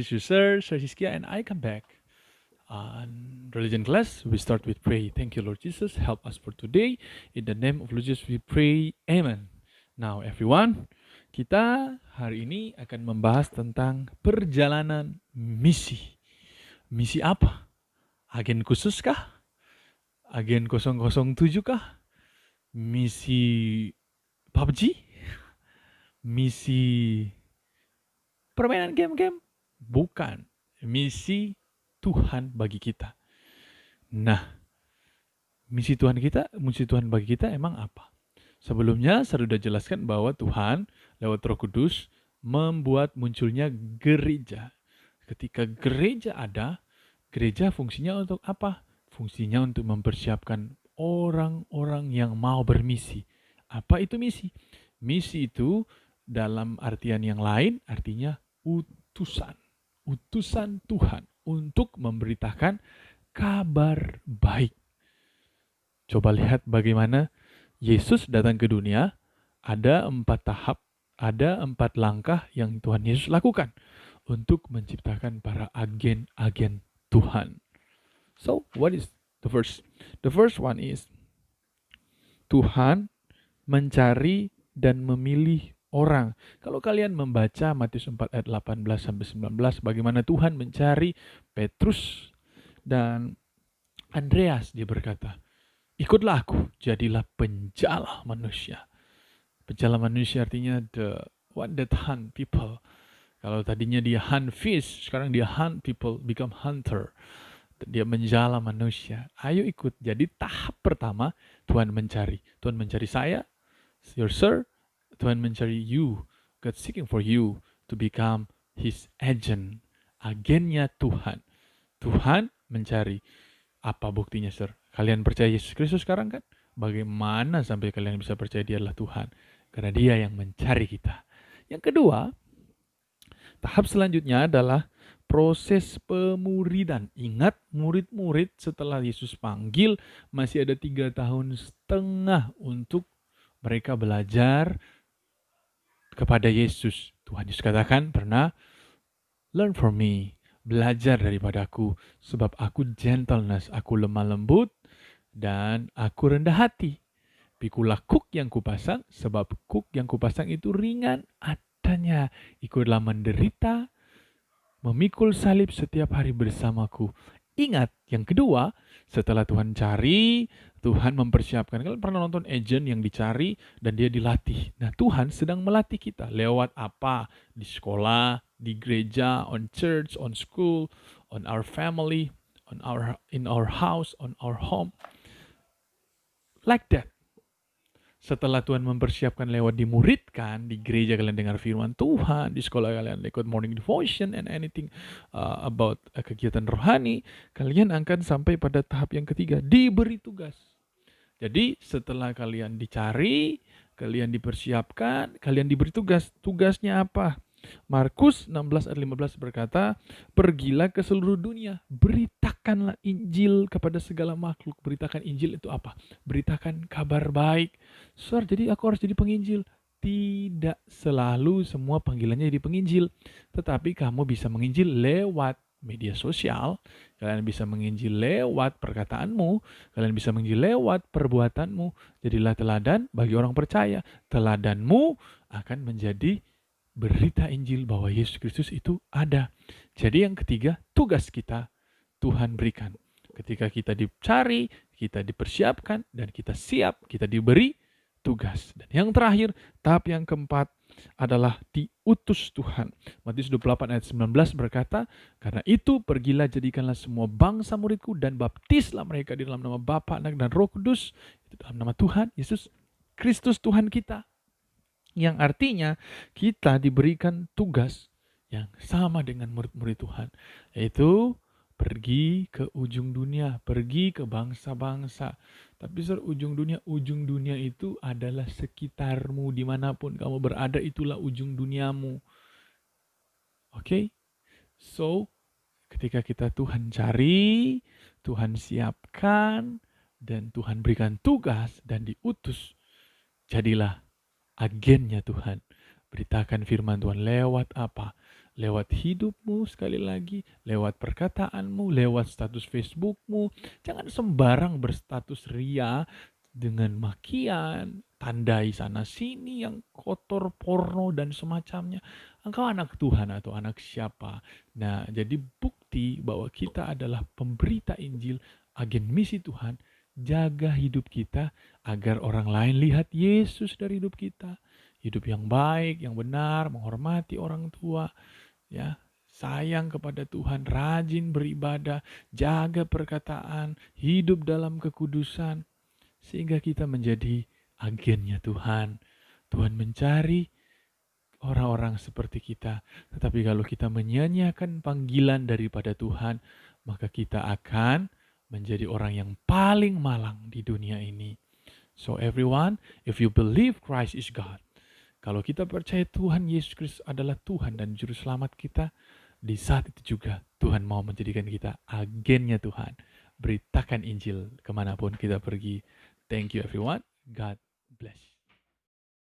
is your Sir Siskia, and I come back. On religion class, we start with pray. Thank you, Lord Jesus. Help us for today. In the name of Lord Jesus, we pray. Amen. Now, everyone, kita hari ini akan membahas tentang perjalanan misi. Misi apa? Agen khusus kah? Agen 007 kah? Misi PUBG? Misi permainan game-game? Bukan. Misi Tuhan bagi kita. Nah, misi Tuhan bagi kita emang apa? Sebelumnya saya sudah jelaskan bahwa Tuhan lewat Roh Kudus membuat munculnya gereja. Ketika gereja ada, gereja fungsinya untuk apa? Fungsinya untuk mempersiapkan orang-orang yang mau bermisi. Apa itu misi? Misi itu dalam artian yang lain artinya utusan. Utusan Tuhan untuk memberitakan kabar baik. Coba lihat bagaimana Yesus datang ke dunia, ada 4 tahap, ada 4 langkah yang Tuhan Yesus lakukan untuk menciptakan para agen-agen Tuhan. So, what is the first? The first one is Tuhan mencari dan memilih orang. Kalau kalian membaca Matius 4 ayat 18-19, bagaimana Tuhan mencari Petrus dan Andreas, dia berkata, ikutlah aku, jadilah penjala manusia. Penjala manusia artinya the one that hunt people. Kalau tadinya dia hunt fish, sekarang dia hunt people, become hunter. Dia menjala manusia. Ayo ikut. Jadi tahap pertama, Tuhan mencari. Tuhan mencari saya, your sir. Tuhan mencari you. God seeking for you to become His agent. Agennya Tuhan. Tuhan mencari. Apa buktinya, sir? Kalian percaya Yesus Kristus sekarang kan? Bagaimana sampai kalian bisa percaya Dia adalah Tuhan? Karena Dia yang mencari kita. Yang kedua, tahap selanjutnya adalah proses pemuridan. Ingat, murid-murid setelah Yesus panggil masih ada 3,5 tahun untuk mereka belajar kepada Yesus. Tuhan Yesus katakan pernah, learn from me, belajar daripadaku, sebab aku gentleness, aku lemah lembut, dan aku rendah hati. Pikulah kuk yang kupasang, sebab kuk yang kupasang itu ringan adanya. Ikutlah menderita, memikul salib setiap hari bersamaku. Ingat, yang kedua, setelah Tuhan cari, Tuhan mempersiapkan. Kalian pernah nonton agent yang dicari dan dia dilatih. Nah, Tuhan sedang melatih kita. Lewat apa? Di sekolah, di gereja, on church, on school, on our family, in our house, on our home. Like that. Setelah Tuhan mempersiapkan lewat dimuridkan, di gereja kalian dengar firman Tuhan, di sekolah kalian ikut morning devotion and anything about kegiatan rohani, kalian akan sampai pada tahap yang ketiga, diberi tugas. Jadi setelah kalian dicari, kalian dipersiapkan, kalian diberi tugas. Tugasnya apa? Markus 16 ayat 15 berkata, pergilah ke seluruh dunia, beritakanlah Injil kepada segala makhluk. Beritakan Injil itu apa? Beritakan kabar baik. Jadi aku harus jadi penginjil. Tidak selalu semua panggilannya jadi penginjil, tetapi kamu bisa menginjil lewat media sosial, kalian bisa menginjil lewat perkataanmu, kalian bisa menginjil lewat perbuatanmu. Jadilah teladan bagi orang percaya. Teladanmu akan menjadi berita Injil bahwa Yesus Kristus itu ada. Jadi yang ketiga, tugas kita Tuhan berikan. Ketika kita dicari, kita dipersiapkan, dan kita siap, kita diberi tugas. Dan yang terakhir, tahap yang keempat adalah diutus Tuhan. Matius 28 ayat 19 berkata, karena itu pergilah jadikanlah semua bangsa muridku dan baptislah mereka di dalam nama Bapa, Anak, dan Roh Kudus, itu dalam nama Tuhan Yesus Kristus Tuhan kita. Yang artinya kita diberikan tugas yang sama dengan murid-murid Tuhan, yaitu pergi ke ujung dunia, pergi ke bangsa-bangsa. Tapi ujung dunia itu adalah sekitarmu, dimanapun kamu berada, itulah ujung duniamu. Oke? So, ketika kita Tuhan cari, Tuhan siapkan, dan Tuhan berikan tugas dan diutus, jadilah agennya Tuhan. Beritakan firman Tuhan lewat apa? lewat hidupmu sekali lagi, lewat perkataanmu, lewat status Facebookmu. Jangan sembarang berstatus ria dengan makian, tandai sana sini yang kotor, porno dan semacamnya. Engkau anak Tuhan atau anak siapa? Nah, jadi bukti bahwa kita adalah pemberita Injil, agen misi Tuhan. Jaga hidup kita agar orang lain lihat Yesus dari hidup kita. Hidup yang baik, yang benar, menghormati orang tua, ya, sayang kepada Tuhan, rajin beribadah, jaga perkataan, hidup dalam kekudusan, sehingga kita menjadi agennya Tuhan. Tuhan mencari orang-orang seperti kita. Tetapi kalau kita menyanyiakan panggilan daripada Tuhan, maka kita akan menjadi orang yang paling malang di dunia ini. So everyone, if you believe Christ is God, kalau kita percaya Tuhan Yesus Kristus adalah Tuhan dan Juru Selamat kita, di saat itu juga Tuhan mau menjadikan kita agennya Tuhan. Beritakan Injil kemanapun kita pergi. Thank you everyone. God bless.